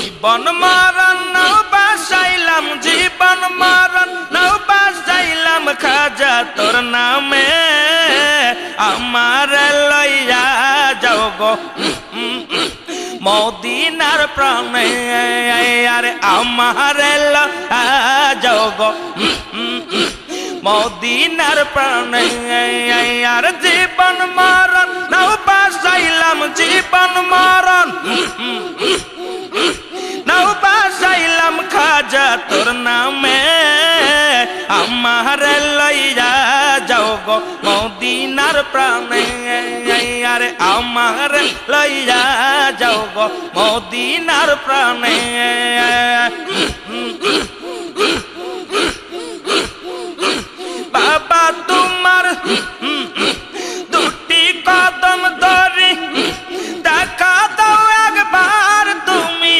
জীবন মরণ নাও বাসাইলাম জীবন মরণ নাও বাসাইলাম খাজা তোর নামে আমার লইয়া যাও গো মদিনার প্রাণে আরে আমার লইয়া যাও গো মদিনার প্রাণে আর জীবন মরণ নাও বাসাইলাম জীবন মরণ নাও বাসাইলাম খাজা তোর নামে আমার লইয়া যাও গো মদিনার প্রাণে আরে আমার লইয়া যাও গো মদিনার প্রাণে বাবা তোমার দুটি কদম ধরে দেখা দাও একবার তুমি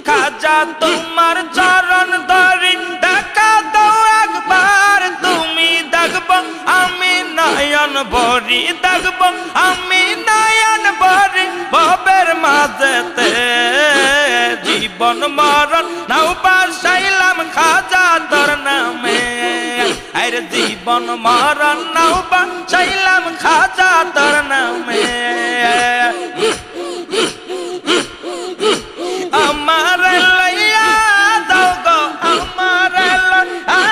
খাজা তোমার চরণ ধরে দেখা দাও একবার তুমি দেখবো আমি নয়ন ভরি দেখবো আমি নয়ন ভরি ভবের মাঝেতে জীবন মরণ নাও বাসাইলাম খাজা তোর নামে আরে জীবন মরণ নাও বাসাইলাম খাজা তোর নামে আমার লইয়া যাও গো আমার লইয়া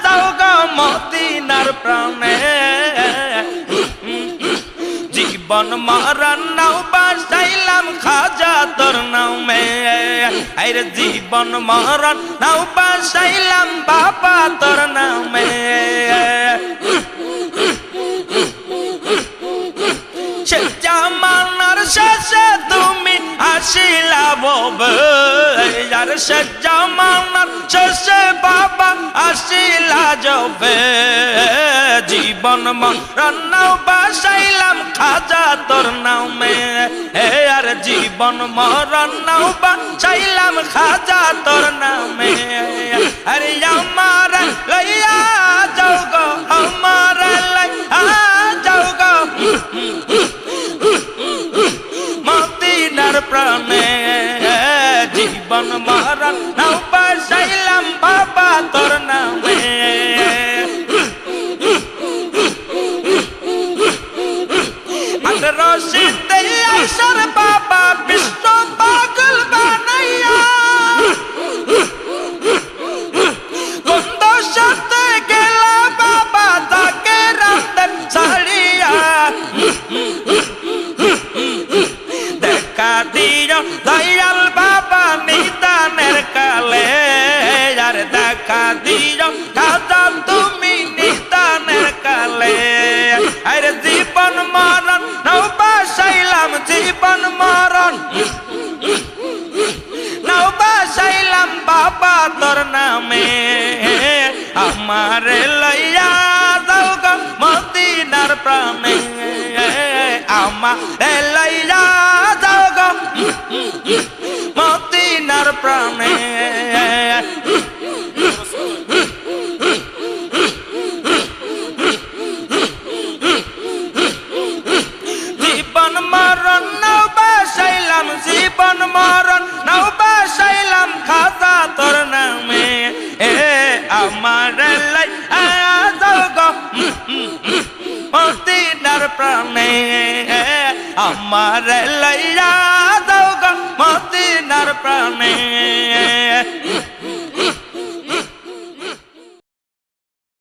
যাও গো মদিনার প্রাণে জীবন মরণ নাও বাসাইলাম খাজা তোর নামে আরে জীবন মরণ নাও বাসাইলাম বাবা তোর নামে সে জামানার শেষে তুমি আসিলা ববে আর সে জামানার শেষে বাবা আসিলা যাবে জীবন মরণ নাও বাসাইলাম খাজা তোর নামে আর জীবন মরণ নাও বাসাইলাম খাজা তোর নামে আরে আমার লইয়া যাও গো আমার লইয়া যাও গো মদিনার প্রাণে জীবন মরণ নাও বাসাইলাম বাবা তোর নামে রশিদে আসর বাবা বিশ্ব পাগল বানাইয়া গন্ধ সাথে গেলা বাবা তাকে রাতের ছাড়িয়া দেখা দিও দয়াল বাবা নিদানের কালে আর দেখা দিও খাজা তুমি নিদানের কালে আরে জীবন মরণ নাও বাসাইলাম জীবন মরণ নাও বাসাইলাম বাবা তোর নামে আমার লইয়া যাও গো মদিনার প্রাণে আমার লইয়া যাও গো মদিনার প্রাণে জীবন মরণ নাও বাসাইলাম জীবন মরণ নাও বাসাইলাম খাজা তোর নামে আমার লইয়া যাও গো মদিনার প্রাণে আমার লইয়া যাও গো মদিনার প্রাণে